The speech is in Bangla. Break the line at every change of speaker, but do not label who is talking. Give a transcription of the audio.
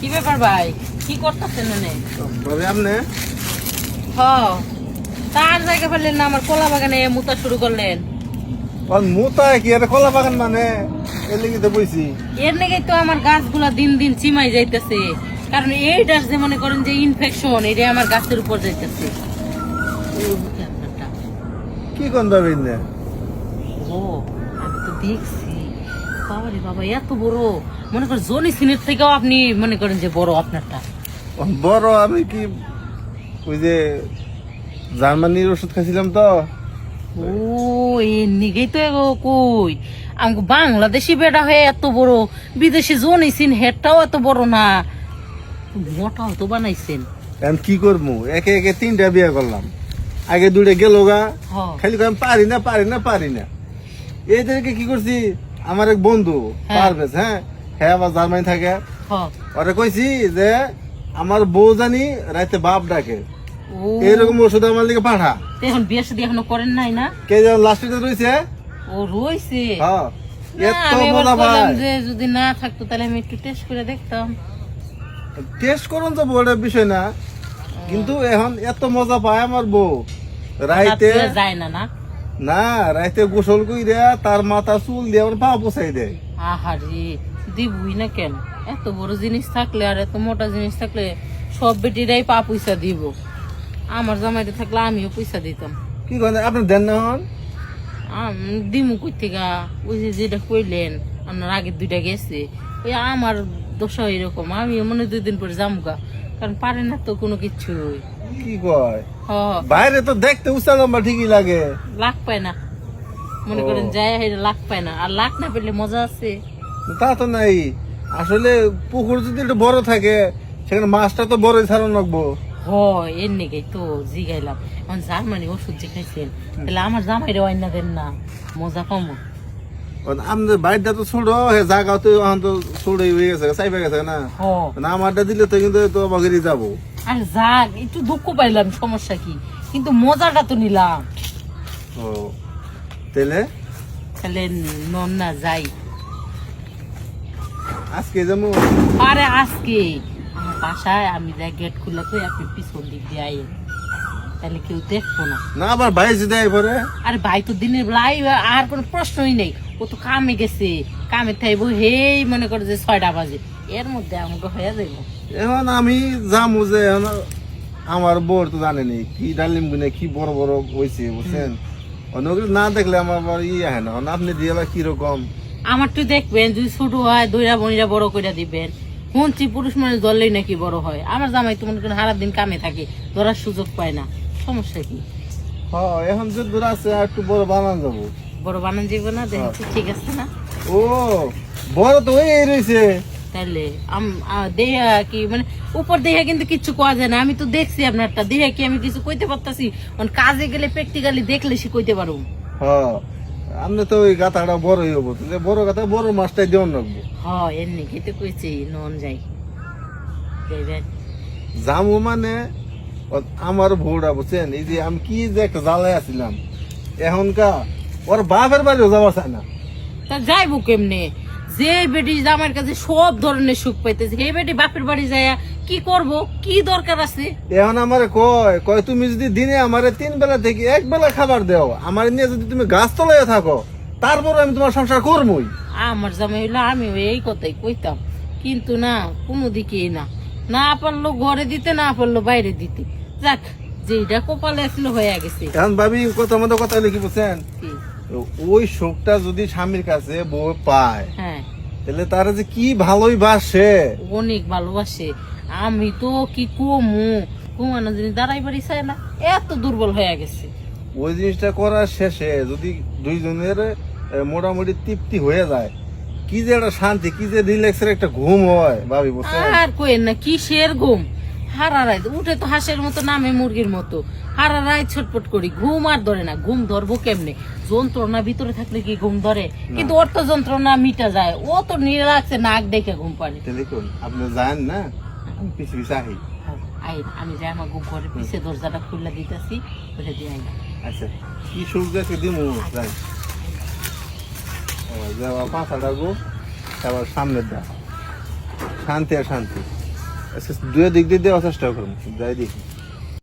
কি ব্যাপার ভাই, কি করতেছেন?
ভাবি আপনি
তার জায়গা ফেললেন না, আমার কলা বাগানে মুতা শুরু করলেন।
মুতায় কি এটা কলা বাগান মানে এর লেগে তো বইছি।
এর লেগে তো আমার গাছগুলা দিন দিন চিমাই যাইতেছে, কারণ এইটা যে মনে করেন যে ইনফেকশন, এটা আমার গাছের উপর যাইতেছে।
কি কোন ভাবি না?
ও আমি তো দেখছি, বাবা রে বাবা, এত বড়, মনে করেন জনি সিনের থেকেও আপনি মনে করেন যে বড় আপনারটা।
বড় আমি কি ওই যে জার্মানির ওষুধ খাইছিলাম তো।
ও এর নিগেই তো এগো কই আমাকে বাংলাদেশি বেটা হয়ে এত বড়, বিদেশি জনি সিন হেডটাও এত বড় না, মোটাও তো বানাইছেন।
এখন কি করবো, একে একে 3টা বিয়ে করলাম, আগে 2টা গেল গা।
হ্যাঁ।
খালি আমি পারি না। এইদেরকে কি করছি, আমার এক বন্ধু
হ্যাঁ।
পারভেজ, হ্যাঁ আবার জার্মানি থাকে।
হ্যাঁ।
ওরে কইছি যে আমার বউ জানি রাতে বাপ ডাকে,
ও
এরকম ওষুধ আমার লিগে পাঠা।
তো এখন বিয়ে শাদী এখনো করেন নাই না?
কে যেন লাস্টে রয়েছে।
ও রইছে।
হ্যাঁ
না,
এত
আমি এবার
মজা
বললাম
ভাই।
যে যদি না থাকতো তাহলে আমি একটু টেস্ট করে দেখতাম।
টেস্ট করুন তো বড় বিষয় না, কিন্তু এখন এত মজা পায় আমার বউ রাইতে।
রাত্রে যায় না না?
না রাইতে গোসল কইরা তার মাথা চুল দিয়ে আমার পা পোছাই দেয়।
আহারে, দিবই না কেন? এত বড় জিনিস থাকলে আর এত মোটা জিনিস থাকলে সব বেটিরাই পা পয়সা দিব। আমার জামাইটা থাকলে আমিও পয়সা দিতাম।
কি করেন আপনি দেন না হন?
দিমু কই থেকে? ওই যে যেটা কইলেন আপনার আগের 2টা গেছে, ওই আমার দশা এরকম, আমিও মনে 2 দিন পরে যামগা, কারণ পারে না তো কোনো কিছু।
কি কয়
হ,
বাইরে তো দেখতে উচ্চা লম্বা ঠিকই লাগে,
লাখ পায় না, মনে করেন যায় লাখ পায় না, আর লাখ না পেলে মজা আছে।
তা তো নাই। আসলে পুকুর যদি একটু বড় থাকে সেখানে মাছটা তো বড়ই ছাড়ানো লাগবো।
হ, এর নেগেই তো জিগাইলাম। এখন জার্মানি ওষুধ যে খাইছেন, তাহলে আমার জামাইরে ওয়াইনা দেন না, মজা পাবো।
আমাদের বাড়িটা তো ছোট, জায়গা তো এখন তো ছোটই হয়ে গেছে, চাইবে গেছে না।
হ,
আমারটা দিলে তো কিন্তু তো বাগেরই যাবো।
আর যাক, একটু দুঃখ পাইলাম, সমস্যা কি, কিন্তু মজাটা তো নিলাম।
ও তাহলে
তাহলে নন না যাই
আজকে যাবো।
আরে আজকে আমার বাসায় আমি যাই, গেট খুলে তো আপনি পিছন দিক দিয়ে আইন, তাহলে কেউ দেখবো না।
না আবার ভাই যদি পরে।
আরে ভাই তো দিনের বেলায় আর কোনো প্রশ্নই নেই, ও তো কামে গেছে, কামে থাইবো হেই মনে করে যে 6টা বাজে, এর মধ্যে আমাকে হয়ে যাইব।
এখন আমি যাবো যে এখন আমার বউর তো জানেনি কি ডালিম গুনে কি বড় বড় হয়েছে বুঝছেন। অন্যগুলো না দেখলে আমার আবার হয় না। আপনি দিয়ে আবার কিরকম
আমার তো দেখবেন যদি ছোট হয় দইরা বনিরা বড় করে দিবেন। শুনছি পুরুষ মানুষ ধরলেই নাকি বড় হয়, আমার জামাই তো মনে করেন সারা দিন কামে থাকে, ধরার সুযোগ পায় না, সমস্যা কি?
হ্যাঁ এখন যে দূর আছে আর একটু বড় বানান যাবো।
বড় বানান যাবো না? দেখছি ঠিক আছে না?
ও বড় তো এই রয়েছে।
তাইলে দেহা কি মানে উপর দেহা কিন্তু কিছু কোয়া যায় না, আমি তো দেখছি আপনারটা দেহা কি আমি কিছু কইতে পারতাছি? কাজে গেলে প্র্যাকটিক্যালি দেখলে সে কইতে পারবো।
হ্যাঁ আপনি তো ওই গাথাটা বড়ই হবো, বড় গাথা বড় মাছটাই দেওয়ান লাগবো।
হ্যাঁ এমনি খেতে কইছি নন যাই
জামু মানে আমার ভোড়া বুঝছেন, এই যে আমি কি যে একটা জ্বালায় আছিলাম, এখনকার ওর বাপের বাড়িও যাওয়া চায় না।
তা যাইবো কেমনে? যে বেটি আমার কাছে সব ধরনের সুখ পাইতেছে, এই বেটি বাপের বাড়ি যায় কি করব? কি দরকার আছে?
এখন আমারে কয় কয় তুমি যদি দিনে আমারে 3 বেলা থেকে 1 বেলা খাবার দাও, আমার নিয়ে যদি তুমি গাছ তলায় থাকো, তারপর আমি তোমার সংসার করবই।
আমার জামাই হইলো আমি এই কথাই কইতাম, কিন্তু না, কোনো দিকেই না, না পারলো ঘরে দিতে, না পারলো বাইরে দিতে। যাক, যেটা কপালে আসলে হয়ে গেছে।
এখন ভাবি কথা মতো কথা হলে কি বুঝছেন,
কি?
ওই সুখটা যদি স্বামীর কাছে বউ পায়,
হ্যাঁ,
তাহলে তারা যে কি ভালোই বাসে।
অনেক ভালোবাসে। আমি তো কি কমু, ঘুমানো জিনিস দাঁড়াই বাড়ি চায় না, এত দুর্বল হয়ে গেছে।
ওই জিনিসটা করার শেষে যদি দুইজনের মোটামুটি তৃপ্তি হয়ে যায়, কি যে একটা শান্তি, কি যে রিল্যাক্সের একটা ঘুম হয় ভাবি বুঝছেন।
আর কোয়েন না, কিসের ঘুম? হারা রাত উঠে তো হাঁসের মতো, নামে মুরগির মতো, হারা রাত ছটপট করি, ঘুম আর ধরে না। ঘুম ধরবো কেমনে? যন্ত্রণা ভিতরে থাকলে কি ঘুম ধরে? কিন্তু ওর তো যন্ত্রণা মিটা যায়, ও তো নিরালাক্সে নাক দেখে ঘুম পারে।
তাহলে কোন আপনি যান না, আমি পিছু পিছু আহি।
আমি যাই আমার ঘরের পিছে দরজাটা খুলে দিতেছি, ওটা দিয়ে আইলাম।
আচ্ছা কি সুখ দেখে দিমু যাই। যাওয়া পাঁচা ডাকবো, আবার সামনের দা, শান্তি আর শান্তি। আজকে দুয়ে দিক দিয়ে দেওয়ার চেষ্টা করুন যাই দেখি